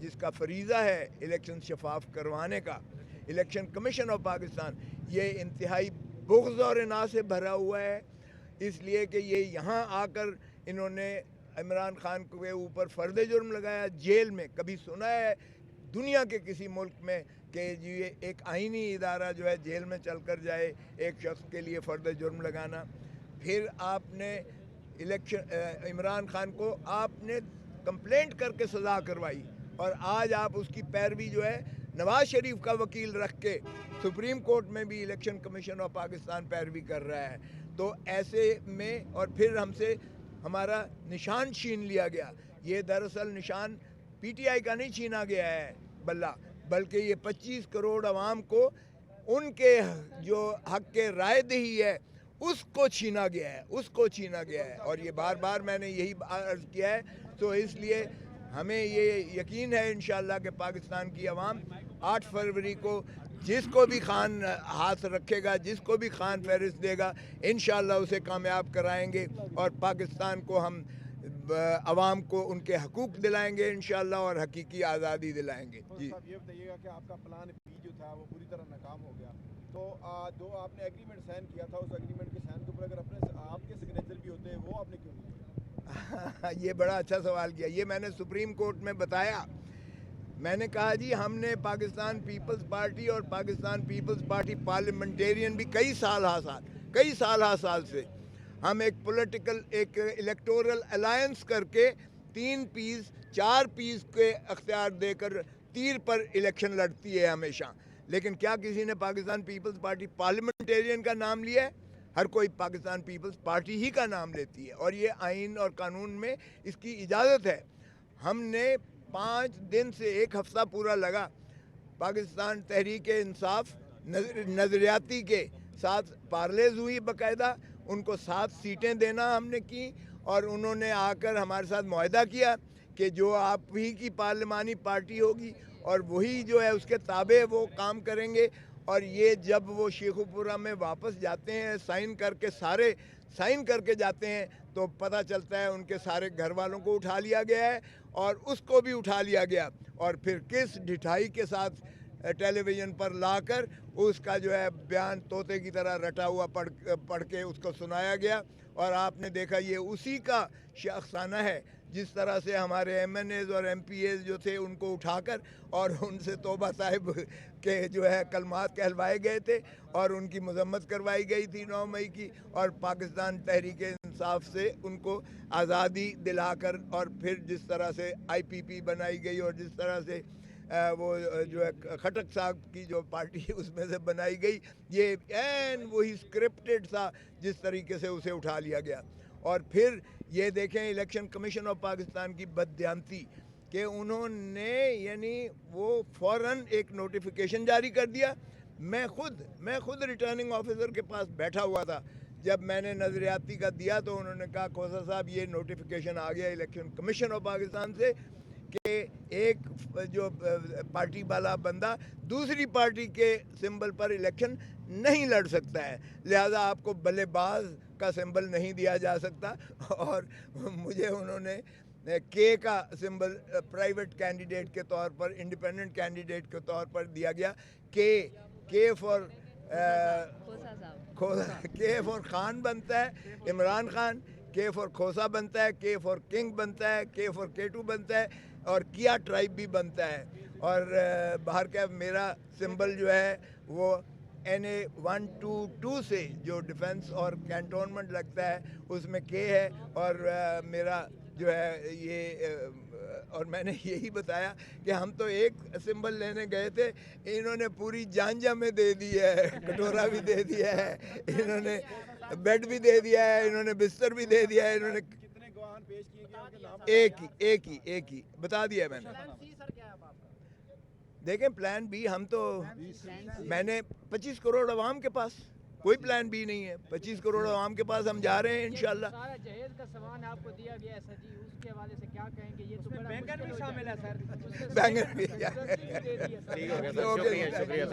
جس کا فریضہ ہے الیکشن شفاف کروانے کا، الیکشن کمیشن آف پاکستان، یہ انتہائی بغض اور اناء سے بھرا ہوا ہے، اس لیے کہ یہ یہاں آ کر انہوں نے عمران خان کے اوپر فرد جرم لگایا جیل میں۔ کبھی سنا ہے دنیا کے کسی ملک میں کہ یہ ایک آئینی ادارہ جو ہے جیل میں چل کر جائے ایک شخص کے لیے فرد جرم لگانا؟ پھر آپ نے عمران خان کو آپ نے کمپلینٹ کر کے سزا کروائی، اور آج آپ اس کی پیروی جو ہے نواز شریف کا وکیل رکھ کے سپریم کورٹ میں بھی الیکشن کمیشن آف پاکستان پیروی کر رہا ہے۔ تو ایسے میں اور پھر ہم سے ہمارا نشان چھین لیا گیا۔ یہ دراصل نشان پی ٹی آئی کا نہیں چھینا گیا ہے بلکہ یہ 25 کروڑ عوام کو ان کے جو حق کے رائے دہی ہے اس کو چھینا گیا ہے، اور یہ بار بار میں نے یہی عرض کیا ہے۔ تو اس لیے ہمیں یہ یقین ہے انشاءاللہ کہ پاکستان کی عوام 8 فروری کو جس کو بھی خان ہاتھ رکھے گا، جس کو بھی خان فہرست دے گا، انشاءاللہ اسے کامیاب کرائیں گے، اور پاکستان کو ہم عوام کو ان کے حقوق دلائیں گے انشاءاللہ، اور حقیقی آزادی دلائیں گے۔ جی صاحب، یہ بتائیے گا کہ آپ کا پلان بی جو تھا وہ پوری طرح ناکام ہو گیا، تو جو آپ نے ایگریمنٹ سائن کیا تھا اس ایگریمنٹ کے سائن کے اوپر اگر آپ کے سگنیچر بھی ہوتے ہیں وہ آپ نے کیوں نہیں کیا؟ یہ بڑا اچھا سوال کیا۔ یہ میں نے سپریم کورٹ میں بتایا۔ میں نے کہا جی ہم نے پاکستان پیپلز پارٹی اور پاکستان پیپلز پارٹی پارلیمنٹیرین بھی کئی سال سے ہم ایک پولیٹیکل الیکٹورل الائنس کر کے 3 پیس 4 پیس کے اختیار دے کر تیر پر الیکشن لڑتی ہے ہمیشہ، لیکن کیا کسی نے پاکستان پیپلز پارٹی پارلیمنٹیرین کا نام لیا ہے؟ ہر کوئی پاکستان پیپلز پارٹی ہی کا نام لیتی ہے، اور یہ آئین اور قانون میں اس کی اجازت ہے۔ ہم نے 5 دن سے 1 ہفتہ پورا لگا پاکستان تحریک انصاف نظریاتی کے ساتھ پارلیز ہوئی، باقاعدہ ان کو 7 سیٹیں دینا ہم نے کی، اور انہوں نے آ کر ہمارے ساتھ معاہدہ کیا کہ جو آپ ہی کی پارلیمانی پارٹی ہوگی اور وہی جو ہے اس کے تابع وہ کام کریں گے۔ اور یہ جب وہ شیخو پورہ میں واپس جاتے ہیں سائن کر کے جاتے ہیں تو پتہ چلتا ہے ان کے سارے گھر والوں کو اٹھا لیا گیا ہے، اور اس کو بھی اٹھا لیا گیا، اور پھر کس ڈھٹائی کے ساتھ ٹیلی ویژن پر لا کر اس کا جو ہے بیان طوطے کی طرح رٹا ہوا پڑھ کے اس کو سنایا گیا۔ اور آپ نے دیکھا یہ اسی کا شاخسانہ ہے، جس طرح سے ہمارے ایم این ایز اور ایم پی ایز جو تھے ان کو اٹھا کر اور ان سے توبہ صاحب کے جو ہے کلمات کہلوائے گئے تھے، اور ان کی مذمت کروائی گئی تھی 9 مئی کی، اور پاکستان تحریک انصاف سے ان کو آزادی دلا کر، اور پھر جس طرح سے آئی پی پی بنائی گئی، اور جس طرح سے وہ جو ہے خٹک صاحب کی جو پارٹی اس میں سے بنائی گئی، یہ این وہی اسکرپٹڈ تھا جس طریقے سے اسے اٹھا لیا گیا۔ اور پھر یہ دیکھیں الیکشن کمیشن آف پاکستان کی بددیانتی کہ انہوں نے یعنی وہ فوراً ایک نوٹیفیکیشن جاری کر دیا۔ میں خود ریٹرننگ آفیسر کے پاس بیٹھا ہوا تھا جب میں نے نظریاتی کا دیا، تو انہوں نے کہا کوثر صاحب یہ نوٹیفیکیشن آ گیا الیکشن کمیشن آف پاکستان سے کہ ایک جو پارٹی والا بندہ دوسری پارٹی کے سمبل پر الیکشن نہیں لڑ سکتا ہے، لہذا آپ کو بلے باز کا سمبل نہیں دیا جا سکتا، اور مجھے انہوں نے کے کا سمبل پرائیویٹ کینڈیڈیٹ کے طور پر، انڈیپینڈنٹ کینڈیڈیٹ کے طور پر دیا گیا۔ کے فور خان بنتا ہے عمران خان، کے فور کھوسا بنتا ہے، کے فور کنگ بنتا ہے، کے فور کیٹو بنتا ہے، اور کیا ٹرائب بھی بنتا ہے، اور باہر کا میرا سمبل جو ہے وہ NA122 سے جو ڈیفنس اور کینٹونمنٹ لگتا ہے اس میں کے ہے، اور میرا جو ہے یہ اور میں نے یہی بتایا کہ ہم تو ایک سمبل لینے گئے تھے، انہوں نے پوری جانجا میں دے دی ہے، کٹورا بھی دے دیا ہے، انہوں نے بیڈ بھی دے دیا ہے، انہوں نے بستر بھی دے دیا ہے، انہوں نے کتنے گواہان پیش کیے گئے؟ ایک ہی بتا دیا ہے میں نے۔ دیکھیں پلان بی ہم تو میں نے 25 کروڑ عوام کے پاس کوئی پلان بی نہیں ہے، 25 کروڑ عوام کے پاس ہم جا رہے ہیں انشاءاللہ۔ سارا جہیز کا سامان آپ کو دیا گیا ہے سر جی، اس کے حوالے سے کیا کہیں گے؟ یہ تو بینگن بھی شامل ہے سر، بینگن بھی دے دی ہے سر۔ شکریہ۔